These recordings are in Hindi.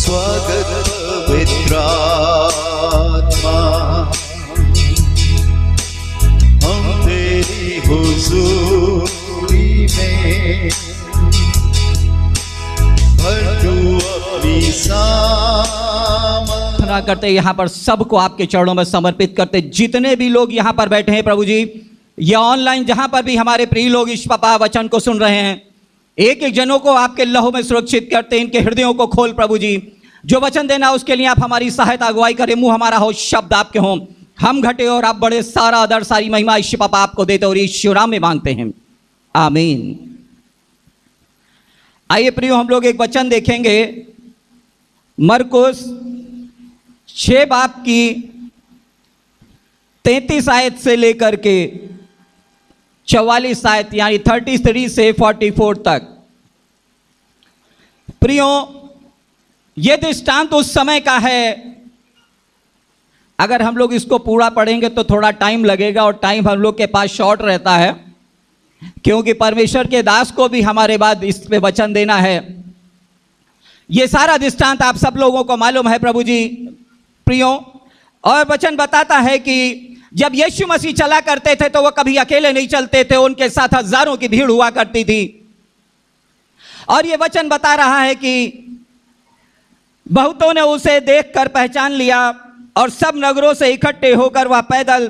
स्वागत पवित्र आत्मा, हम तेरी हुजूरी में भर तू अपनी प्रार्थना करते यहाँ पर सबको आपके चरणों में समर्पित करते, जितने भी लोग यहाँ पर बैठे हैं प्रभु जी, या ऑनलाइन जहाँ पर भी हमारे प्रिय लोग इस पापा वचन को सुन रहे हैं, एक एक जनों को आपके लहू में सुरक्षित करते, इनके हृदयों को खोल प्रभु जी। जो वचन देना उसके लिए आप हमारी सहायता अगुवाई करें, मुंह हमारा हो, शब्द आपके हों, हम घटे और आप बड़े, सारा आदर सारी महिमा ईश्वर पापा आपको देते और ईश्वर नाम में मांगते हैं, आमीन। आइए प्रियो, हम लोग एक वचन देखेंगे मरकुस 6 बाब की 33 आयत से लेकर के 44 आयत, यानी 33 से 44 तक। प्रियो, यह दृष्टांत उस समय का है। अगर हम लोग इसको पूरा पढ़ेंगे तो थोड़ा टाइम लगेगा, और टाइम हम लोग के पास शॉर्ट रहता है, क्योंकि परमेश्वर के दास को भी हमारे बाद इस पे वचन देना है। यह सारा दृष्टांत आप सब लोगों को मालूम है प्रभु जी प्रियो। और वचन बताता है कि जब यीशु मसीह चला करते थे तो वह कभी अकेले नहीं चलते थे, उनके साथ हजारों की भीड़ हुआ करती थी। और यह वचन बता रहा है कि बहुतों ने उसे देखकर पहचान लिया, और सब नगरों से इकट्ठे होकर वह पैदल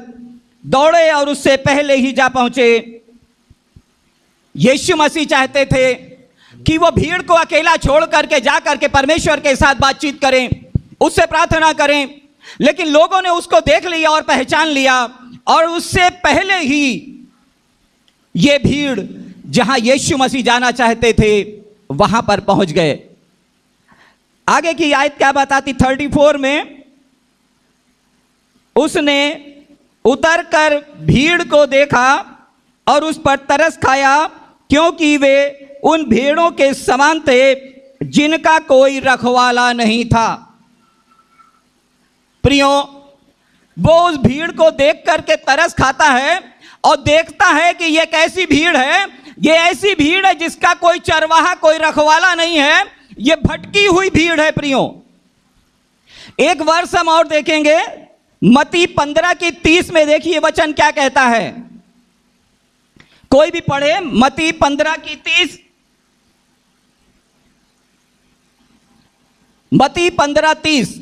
दौड़े और उससे पहले ही जा पहुंचे। यीशु मसीह चाहते थे कि वो भीड़ को अकेला छोड़ करके जा करके परमेश्वर के साथ बातचीत करें, उससे प्रार्थना करें, लेकिन लोगों ने उसको देख लिया और पहचान लिया, और उससे पहले ही ये भीड़ जहां यीशु मसीह जाना चाहते थे वहां पर पहुंच गए। आगे की आयत क्या बताती? 34 में उसने उतरकर भीड़ को देखा और उस पर तरस खाया, क्योंकि वे उन भीड़ों के समान थे जिनका कोई रखवाला नहीं था। प्रियो, वो उस भीड़ को देख करके तरस खाता है और देखता है कि ये कैसी भीड़ है। ये ऐसी भीड़ है जिसका कोई चरवाहा, कोई रखवाला नहीं है। ये भटकी हुई भीड़ है। प्रियो, एक वर्ष हम और देखेंगे, मत्ती 15 की 30 में देखिए वचन क्या कहता है। कोई भी पढ़े मत्ती 15 की 30। मत्ती 15:30।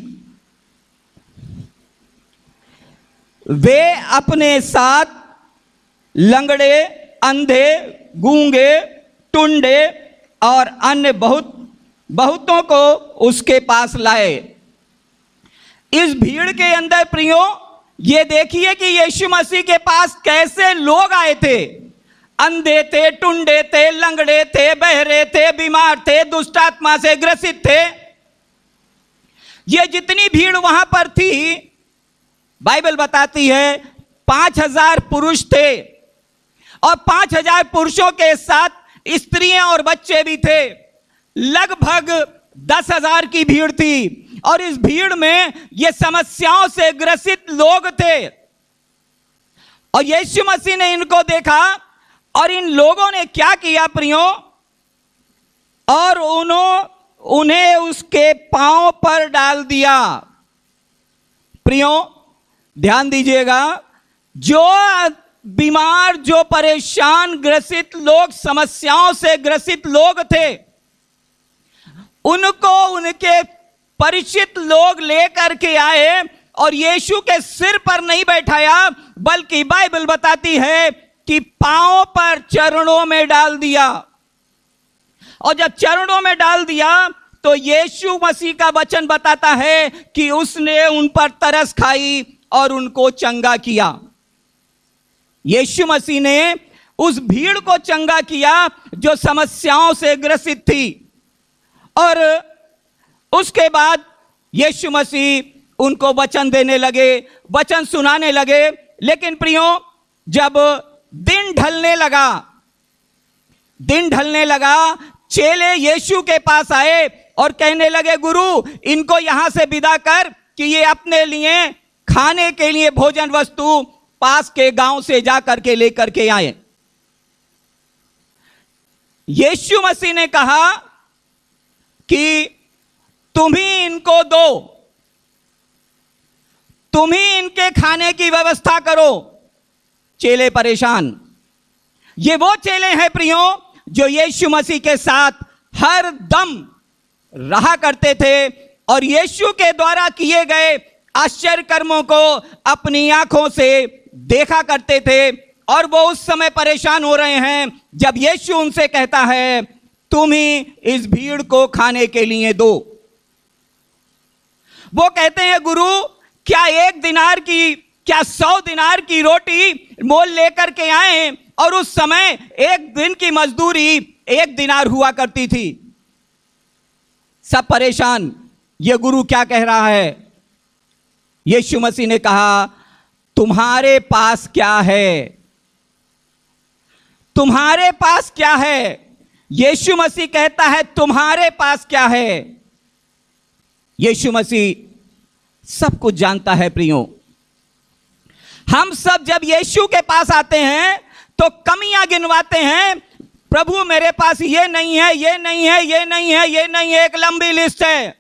वे अपने साथ लंगड़े, अंधे, गूंगे, टुंडे और अन्य बहुतों को उसके पास लाए। इस भीड़ के अंदर प्रियो, ये देखिए कि यीशु मसीह के पास कैसे लोग आए थे। अंधे थे, टुंडे थे, लंगड़े थे, बहरे थे, बीमार थे, दुष्ट आत्मा से ग्रसित थे। ये जितनी भीड़ वहां पर थी, बाइबल बताती है 5000 पुरुष थे, और 5000 पुरुषों के साथ स्त्रियां और बच्चे भी थे। लगभग 10,000 की भीड़ थी, और इस भीड़ में ये समस्याओं से ग्रसित लोग थे। और यीशु मसीह ने इनको देखा, और इन लोगों ने क्या किया प्रियो? और उन्हें उसके पांव पर डाल दिया। प्रियो, ध्यान दीजिएगा, जो बीमार, जो परेशान, ग्रसित लोग, समस्याओं से ग्रसित लोग थे, उनको उनके परिचित लोग लेकर के आए और यीशु के सिर पर नहीं बैठाया, बल्कि बाइबल बताती है कि पांव पर, चरणों में डाल दिया। और जब चरणों में डाल दिया तो यीशु मसीह का वचन बताता है कि उसने उन पर तरस खाई और उनको चंगा किया। यीशु मसीह ने उस भीड़ को चंगा किया जो समस्याओं से ग्रसित थी। और उसके बाद यीशु मसीह उनको वचन देने लगे, वचन सुनाने लगे। लेकिन प्रियो, जब दिन ढलने लगा, चेले यीशु के पास आए और कहने लगे, गुरु, इनको यहां से विदा कर कि ये अपने लिए खाने के लिए भोजन वस्तु पास के गांव से जाकर के लेकर के आए। यीशु मसीह ने कहा कि तुम ही दो, तुम ही इनके खाने की व्यवस्था करो। चेले परेशान। ये वो चेले हैं प्रियो जो यीशु मसीह के साथ हर दम रहा करते थे और यीशु के द्वारा किए गए आश्चर्य कर्मों को अपनी आंखों से देखा करते थे। और वो उस समय परेशान हो रहे हैं जब यीशु उनसे कहता है, तुम ही इस भीड़ को खाने के लिए दो। वो कहते हैं, गुरु क्या 100 दिनार की रोटी मोल लेकर के आए, और उस समय एक दिन की मजदूरी 1 दिनार हुआ करती थी। सब परेशान, ये गुरु क्या कह रहा है। यीशु मसीह ने कहा, तुम्हारे पास क्या है, तुम्हारे पास क्या है। यीशु मसीह कहता है, तुम्हारे पास क्या है। यीशु मसीह सब कुछ जानता है प्रियो। हम सब जब यीशु के पास आते हैं तो कमियां गिनवाते हैं, प्रभु मेरे पास ये नहीं है, ये नहीं है, ये नहीं है, ये नहीं है, एक लंबी लिस्ट है।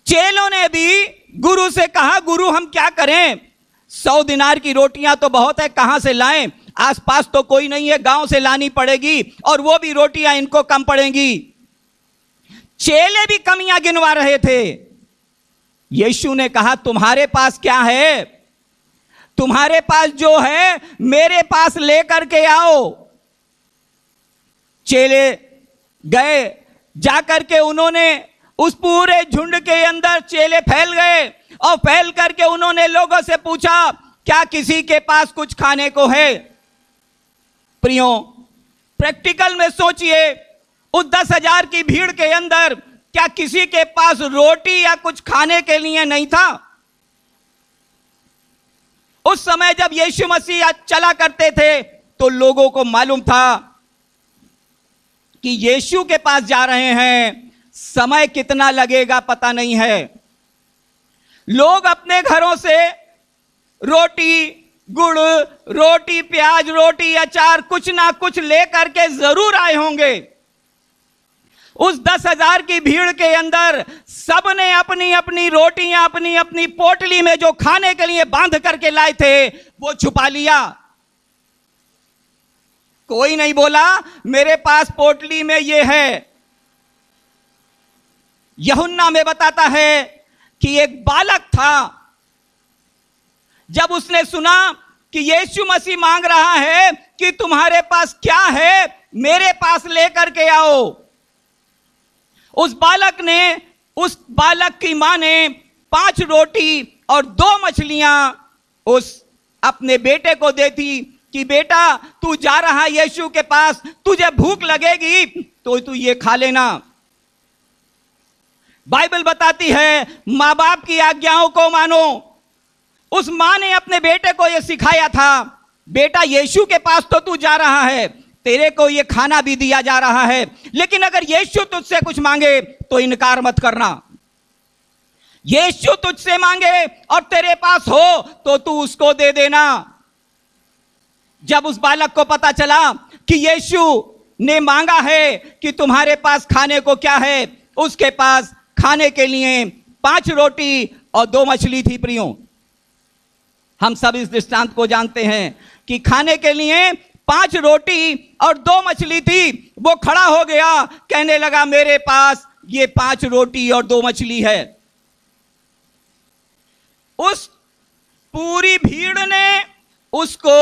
चेलों ने भी गुरु से कहा, गुरु हम क्या करें, 100 दिनार की रोटियां तो बहुत है, कहां से लाएं, आसपास तो कोई नहीं है, गांव से लानी पड़ेगी, और वो भी रोटियां इनको कम पड़ेंगी। चेले भी कमियां गिनवा रहे थे। यीशु ने कहा, तुम्हारे पास क्या है, तुम्हारे पास जो है मेरे पास लेकर के आओ। चेले गए, जाकर के उन्होंने उस पूरे झुंड के अंदर चेले फैल गए, और फैल करके उन्होंने लोगों से पूछा, क्या किसी के पास कुछ खाने को है। प्रियो, प्रैक्टिकल में सोचिए, उस 10,000 की भीड़ के अंदर क्या किसी के पास रोटी या कुछ खाने के लिए नहीं था। उस समय जब यीशु मसीह चला करते थे तो लोगों को मालूम था कि यीशु के पास जा रहे हैं, समय कितना लगेगा पता नहीं है। लोग अपने घरों से रोटी, गुड़, रोटी, प्याज, रोटी, अचार, कुछ ना कुछ लेकर के जरूर आए होंगे। उस 10,000 की भीड़ के अंदर सबने अपनी अपनी रोटियां अपनी अपनी पोटली में जो खाने के लिए बांध करके लाए थे वो छुपा लिया। कोई नहीं बोला, मेरे पास पोटली में ये है। यूहन्ना में बताता है कि एक बालक था, जब उसने सुना कि यीशु मसीह मांग रहा है कि तुम्हारे पास क्या है, मेरे पास लेकर के आओ। उस बालक की मां ने 5 रोटी और 2 मछलियां उस अपने बेटे को दे दी कि बेटा तू जा रहा है यीशु के पास, तुझे भूख लगेगी तो तू ये खा लेना। बाइबल बताती है, मां बाप की आज्ञाओं को मानो। उस मां ने अपने बेटे को यह सिखाया था, बेटा यीशु के पास तो तू जा रहा है, तेरे को ये खाना भी दिया जा रहा है, लेकिन अगर यीशु तुझसे कुछ मांगे तो इनकार मत करना। यीशु तुझसे मांगे और तेरे पास हो तो तू उसको दे देना। जब उस बालक को पता चला कि यीशु ने मांगा है कि तुम्हारे पास खाने को क्या है, उसके पास खाने के लिए 5 रोटी और 2 मछली थी। प्रियो, हम सब इस दृष्टांत को जानते हैं कि खाने के लिए 5 रोटी और 2 मछली थी। वो खड़ा हो गया, कहने लगा मेरे पास ये 5 रोटी और 2 मछली है। उस पूरी भीड़ ने उसको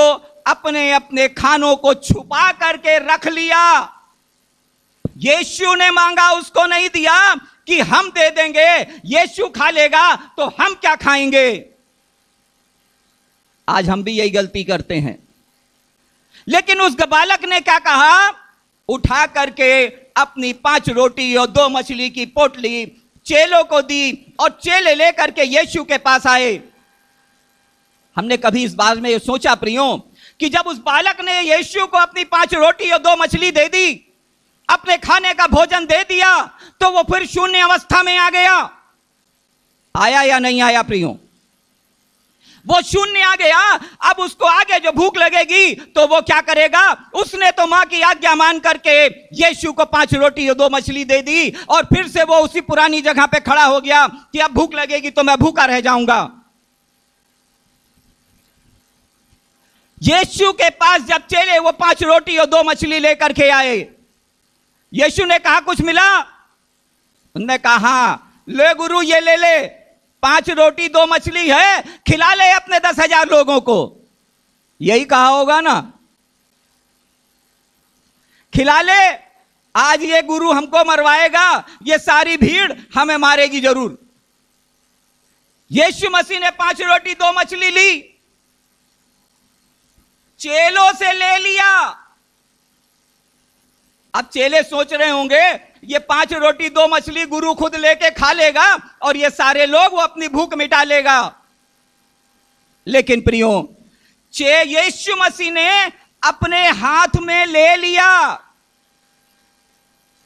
अपने अपने खानों को छुपा करके रख लिया। यीशु ने मांगा, उसको नहीं दिया कि हम दे देंगे, यीशु खा लेगा तो हम क्या खाएंगे। आज हम भी यही गलती करते हैं। लेकिन उस बालक ने क्या कहा, उठा करके अपनी 5 रोटी और 2 मछली की पोटली चेलों को दी और चेले लेकर के यीशु के पास आए। हमने कभी इस बारे में ये सोचा प्रियो कि जब उस बालक ने यीशु को अपनी 5 रोटी और 2 मछली दे दी, अपने खाने का भोजन दे दिया, तो वो फिर शून्य अवस्था में आ गया? आया या नहीं आया प्रियो? वो शून्य आ गया। अब उसको आगे जो भूख लगेगी तो वो क्या करेगा? उसने तो मां की आज्ञा मान करके यीशु को 5 रोटी और 2 मछली दे दी और फिर से वो उसी पुरानी जगह पे खड़ा हो गया कि अब भूख लगेगी तो मैं भूखा रह जाऊंगा। यीशु के पास जब चेले वो 5 रोटी और 2 मछली लेकर के आए, यीशु ने कहा कुछ मिला? उन्होंने कहा हाँ, ले गुरु ये ले 5 रोटी 2 मछली है, खिला ले अपने 10,000 लोगों को। यही कहा होगा ना, खिला ले, आज ये गुरु हमको मरवाएगा, ये सारी भीड़ हमें मारेगी जरूर। यीशु मसीह ने 5 रोटी 2 मछली ली, चेलों से ले लिया। अब चेले सोच रहे होंगे ये 5 रोटी 2 मछली गुरु खुद लेके खा लेगा और ये सारे लोग वो अपनी भूख मिटा लेगा। लेकिन प्रियो, यीशु मसीह ने अपने हाथ में ले लिया।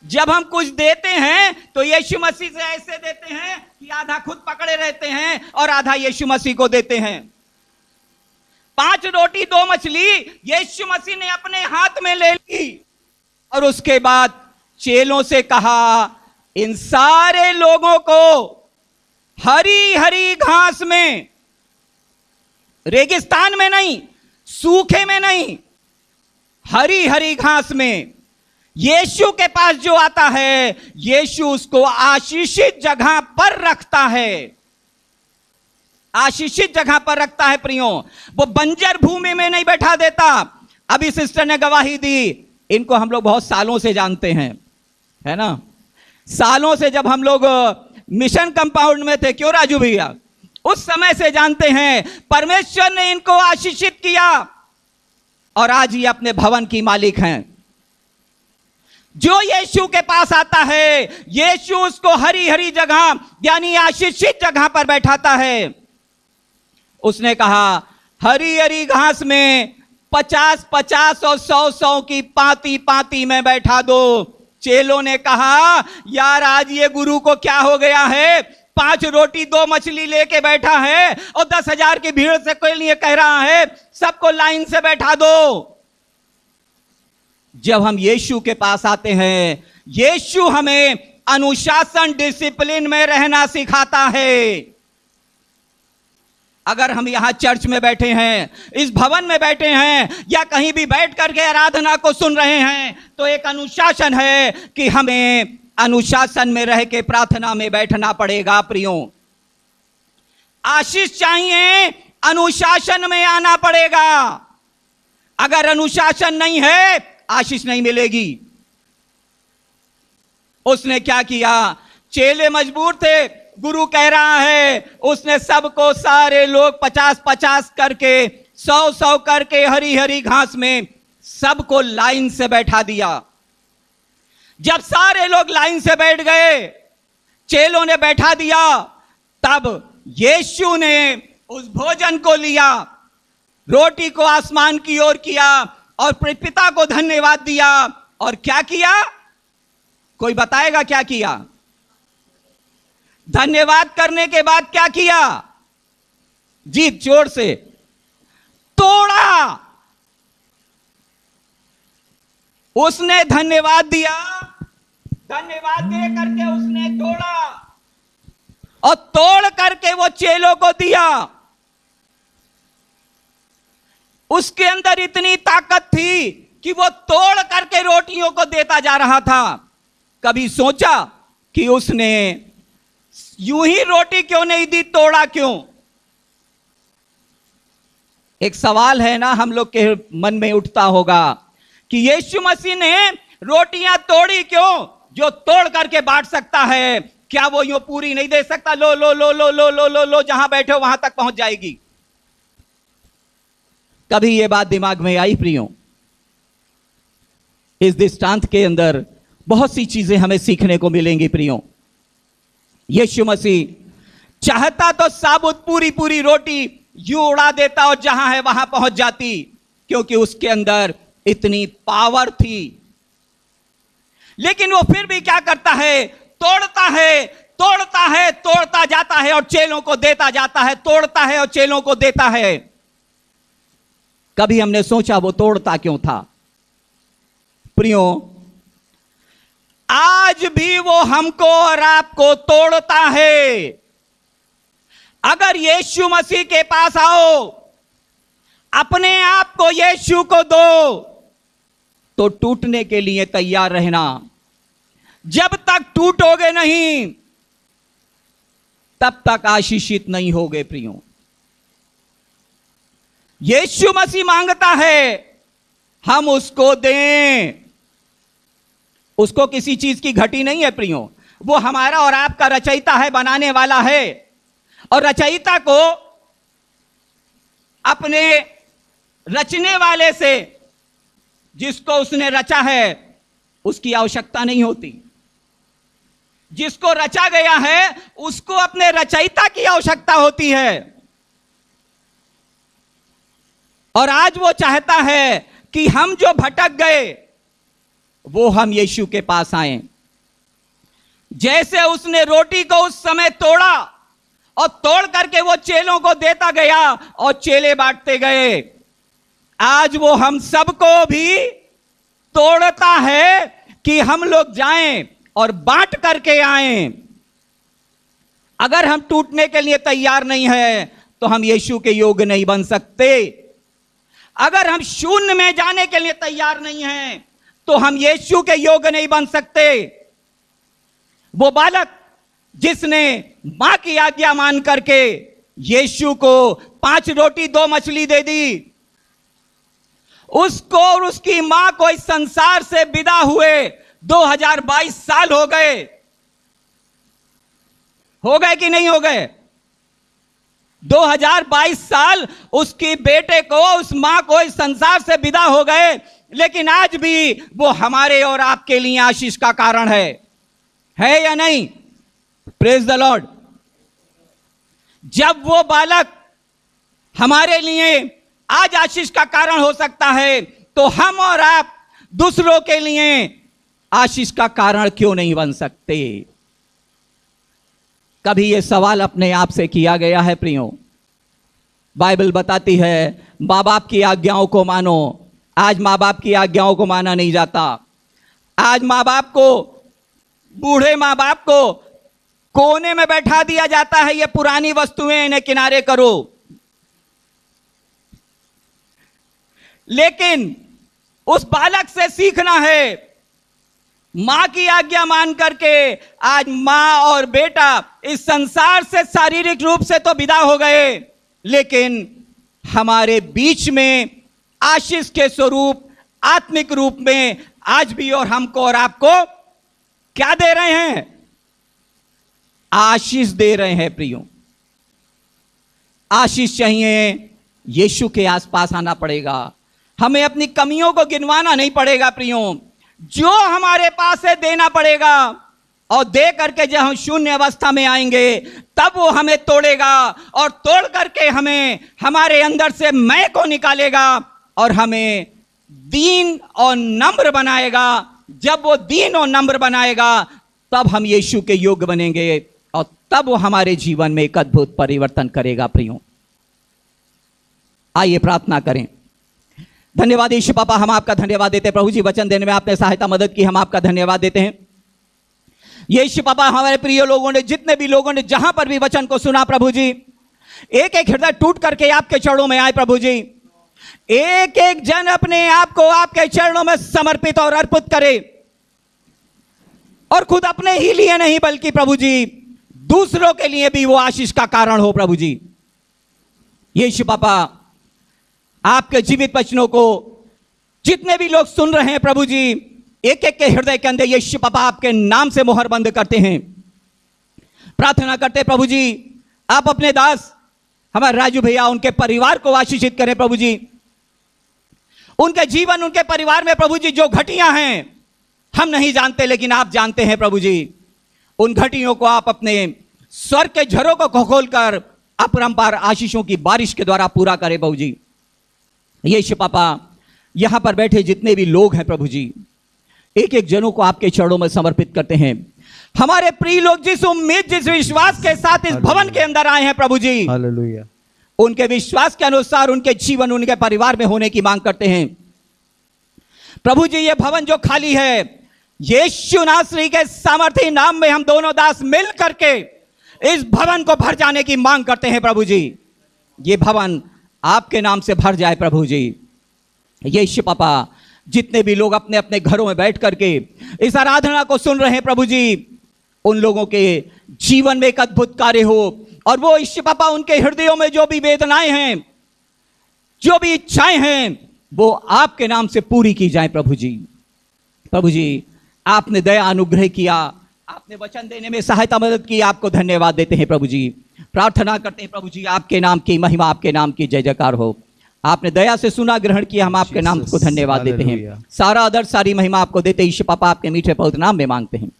जब हम कुछ देते हैं तो यीशु मसीह से ऐसे देते हैं कि आधा खुद पकड़े रहते हैं और आधा यीशु मसीह को देते हैं। 5 रोटी 2 मछली यीशु मसीह ने अपने हाथ में ले ली और उसके बाद चेलों से कहा, इन सारे लोगों को हरी हरी घास में, रेगिस्तान में नहीं, सूखे में नहीं, हरी हरी घास में यीशु के पास जो आता है, यीशु उसको आशीषित जगह पर रखता है। आशीषित जगह पर रखता है प्रियो, वो बंजर भूमि में नहीं बैठा देता। अभी सिस्टर ने गवाही दी, इनको हम लोग बहुत सालों से जानते हैं, है ना? सालों से जब हम लोग मिशन कंपाउंड में थे, क्यों राजू भैया, उस समय से जानते हैं परमेश्वर ने इनको आशीषित किया और आज ये अपने भवन की मालिक हैं। जो यीशु के पास आता है, यीशु उसको हरी हरी जगह यानी आशीषित जगह पर बैठाता है। उसने कहा हरी हरी घास में 50-50 और 100-100 की पाती में बैठा दो। चेलों ने कहा यार आज ये गुरु को क्या हो गया है, 5 रोटी 2 मछली लेके बैठा है और 10,000 की भीड़ से कोई नहीं कह रहा है सबको लाइन से बैठा दो। जब हम यीशु के पास आते हैं, यीशु हमें अनुशासन डिसिप्लिन में रहना सिखाता है। अगर हम यहां चर्च में बैठे हैं, इस भवन में बैठे हैं या कहीं भी बैठ करके आराधना को सुन रहे हैं, तो एक अनुशासन है कि हमें अनुशासन में रह के प्रार्थना में बैठना पड़ेगा। प्रियो, आशीष चाहिए, अनुशासन में आना पड़ेगा। अगर अनुशासन नहीं है, आशीष नहीं मिलेगी। उसने क्या किया? चेले मजबूर थे, गुरु कह रहा है, उसने सबको, सारे लोग 50-50 करके 100-100 करके हरी हरी घास में सबको लाइन से बैठा दिया। जब सारे लोग लाइन से बैठ गए, चेलों ने बैठा दिया, तब यीशु ने उस भोजन को लिया, रोटी को आसमान की ओर किया और पिता को धन्यवाद दिया। और क्या किया? कोई बताएगा क्या किया? धन्यवाद करने के बाद क्या किया? जी जोर से, तोड़ा। उसने धन्यवाद दिया, धन्यवाद दे करके उसने तोड़ा और तोड़ करके वो चेलों को दिया। उसके अंदर इतनी ताकत थी कि वो तोड़ करके रोटियों को देता जा रहा था। कभी सोचा कि उसने यूं ही रोटी क्यों नहीं दी, तोड़ा क्यों? एक सवाल है ना हम लोग के मन में उठता होगा कि यीशु मसीह ने रोटियां तोड़ी क्यों? जो तोड़ करके बांट सकता है, क्या वो यूं पूरी नहीं दे सकता? लो लो लो लो लो लो लो लो, जहां बैठे हो वहां तक पहुंच जाएगी। कभी ये बात दिमाग में आई प्रियो? इस दृष्टांत के अंदर बहुत सी चीजें हमें सीखने को मिलेंगी प्रियो। यीशु मसीह चाहता तो साबुत पूरी पूरी रोटी यूं उड़ा देता और जहां है वहां पहुंच जाती, क्योंकि उसके अंदर इतनी पावर थी। लेकिन वो फिर भी क्या करता है? तोड़ता है, तोड़ता है, तोड़ता जाता है और चेलों को देता जाता है, तोड़ता है और चेलों को देता है। कभी हमने सोचा वो तोड़ता क्यों था? प्रियो, आज भी वो हमको और आपको तोड़ता है। अगर यीशु मसीह के पास आओ, अपने आप को यीशु को दो, तो टूटने के लिए तैयार रहना। जब तक टूटोगे नहीं, तब तक आशीषित नहीं होगे। प्रियो, यीशु मसीह मांगता है हम उसको दें। उसको किसी चीज की घटी नहीं है प्रियो। वो हमारा और आपका रचयिता है, बनाने वाला है। और रचयिता को अपने रचने वाले से, जिसको उसने रचा है, उसकी आवश्यकता नहीं होती। जिसको रचा गया है उसको अपने रचयिता की आवश्यकता होती है। और आज वो चाहता है कि हम जो भटक गए वो हम यीशु के पास आए। जैसे उसने रोटी को उस समय तोड़ा और तोड़ करके वो चेलों को देता गया और चेले बांटते गए, आज वो हम सबको भी तोड़ता है कि हम लोग जाएं और बांट करके आएं। अगर हम टूटने के लिए तैयार नहीं है तो हम यीशु के योग्य नहीं बन सकते। अगर हम शून्य में जाने के लिए तैयार नहीं हैं तो हम यीशु के योग्य नहीं बन सकते। वो बालक जिसने मां की आज्ञा मान करके यीशु को 5 रोटी 2 मछली दे दी, उसको और उसकी मां को इस संसार से विदा हुए 2022 साल हो गए कि नहीं हो गए? 2022 साल उसकी बेटे को, उस मां को इस संसार से विदा हो गए, लेकिन आज भी वो हमारे और आपके लिए आशीष का कारण है या नहीं? Praise the Lord. जब वो बालक हमारे लिए आज आशीष का कारण हो सकता है, तो हम और आप दूसरों के लिए आशीष का कारण क्यों नहीं बन सकते? कभी यह सवाल अपने आप से किया गया है प्रियो? बाइबल बताती है मां बाप की आज्ञाओं को मानो। आज मां बाप की आज्ञाओं को माना नहीं जाता। आज मां बाप को, बूढ़े मां बाप को कोने में बैठा दिया जाता है, ये पुरानी वस्तुएं इन्हें किनारे करो। लेकिन उस बालक से सीखना है, मां की आज्ञा मान करके। आज मां और बेटा इस संसार से शारीरिक रूप से तो विदा हो गए, लेकिन हमारे बीच में आशीष के स्वरूप, आत्मिक रूप में आज भी और हमको और आपको क्या दे रहे हैं? आशीष दे रहे हैं प्रियो। आशीष चाहिए, यीशु के आसपास आना पड़ेगा। हमें अपनी कमियों को गिनवाना नहीं पड़ेगा प्रियो। जो हमारे पास है देना पड़ेगा, और दे करके जब हम शून्य अवस्था में आएंगे तब वो हमें तोड़ेगा, और तोड़ करके हमें हमारे अंदर से मैं को निकालेगा और हमें दीन और नम्र बनाएगा। जब वो दीन और नम्र बनाएगा तब हम यीशु के योग्य बनेंगे, और तब वो हमारे जीवन में एक अद्भुत परिवर्तन करेगा प्रियो। आइए प्रार्थना करें। धन्यवाद यीशु पापा, हम आपका धन्यवाद देते हैं प्रभु जी। वचन देने में आपने सहायता मदद की, हम आपका धन्यवाद देते हैं यीशु पापा। हमारे प्रिय लोगों ने, जितने भी लोगों ने जहां पर भी वचन को सुना प्रभु जी, एक एक हृदय टूट करके आपके चरणों में आए प्रभु जी। एक एक जन अपने आप को आपके चरणों में समर्पित और अर्पित करे, और खुद अपने ही लिए नहीं बल्कि प्रभु जी दूसरों के लिए भी वो आशीष का कारण हो प्रभु जी। यीशु पापा, आपके जीवित वचनों को जितने भी लोग सुन रहे हैं प्रभु जी, एक एक के हृदय के अंदर यीशु पापा आपके नाम से मोहर बंद करते हैं। प्रार्थना करते प्रभु जी, आप अपने दास हमारे राजू भैया, उनके परिवार को आशीषित करें प्रभु जी। उनके जीवन, उनके परिवार में प्रभु जी जो घटियां हैं हम नहीं जानते, लेकिन आप जानते हैं प्रभु जी। उन घटियों को आप अपने स्वर्ग के झरोकों को खोलकर अपरंपार आशीषों की बारिश के द्वारा पूरा करें प्रभु जी। यीशु पापा, यहां पर बैठे जितने भी लोग हैं प्रभु जी, एक एक जनों को आपके चरणों में समर्पित करते हैं। हमारे प्रिय लोग जिस उम्मीद जिस विश्वास के साथ इस भवन के अंदर आए हैं प्रभु जी, हालेलुया, उनके विश्वास के अनुसार उनके जीवन उनके परिवार में होने की मांग करते हैं। प्रभु जी, ये भवन जो खाली है, यीशु नासरी के सामर्थी नाम में हम दोनों दास मिल करके इस भवन को भर जाने की मांग करते हैं प्रभु जी। ये भवन आपके नाम से भर जाए प्रभु जी। यीशु पापा, जितने भी लोग अपने अपने घरों में बैठ करके इस आराधना को सुन रहे हैं प्रभु जी, उन लोगों के जीवन में एक अद्भुत कार्य हो, और वो यीशु पापा उनके हृदयों में जो भी वेदनाएं हैं, जो भी इच्छाएं हैं, वो आपके नाम से पूरी की जाए प्रभु जी। प्रभु जी, आपने दया अनुग्रह किया, आपने वचन देने में सहायता मदद की, आपको धन्यवाद देते हैं प्रभु जी। प्रार्थना करते हैं प्रभु जी, आपके नाम की महिमा, आपके नाम की जय जयकार हो। आपने दया से सुना, ग्रहण किया, हम आपके नाम को धन्यवाद देते हैं। सारा आदर सारी महिमा आपको देते यीशु पापा आपके मीठे पवित्र नाम में मांगते हैं,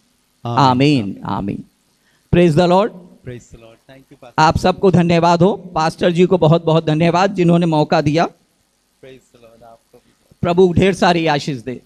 आमीन आमीन। Praise the Lord, praise the Lord. Thank you pastor, आप सबको धन्यवाद हो। पास्टर जी को बहुत बहुत धन्यवाद जिन्होंने मौका दिया। Praise the Lord. आपको भी प्रभु ढेर सारी आशीष दे।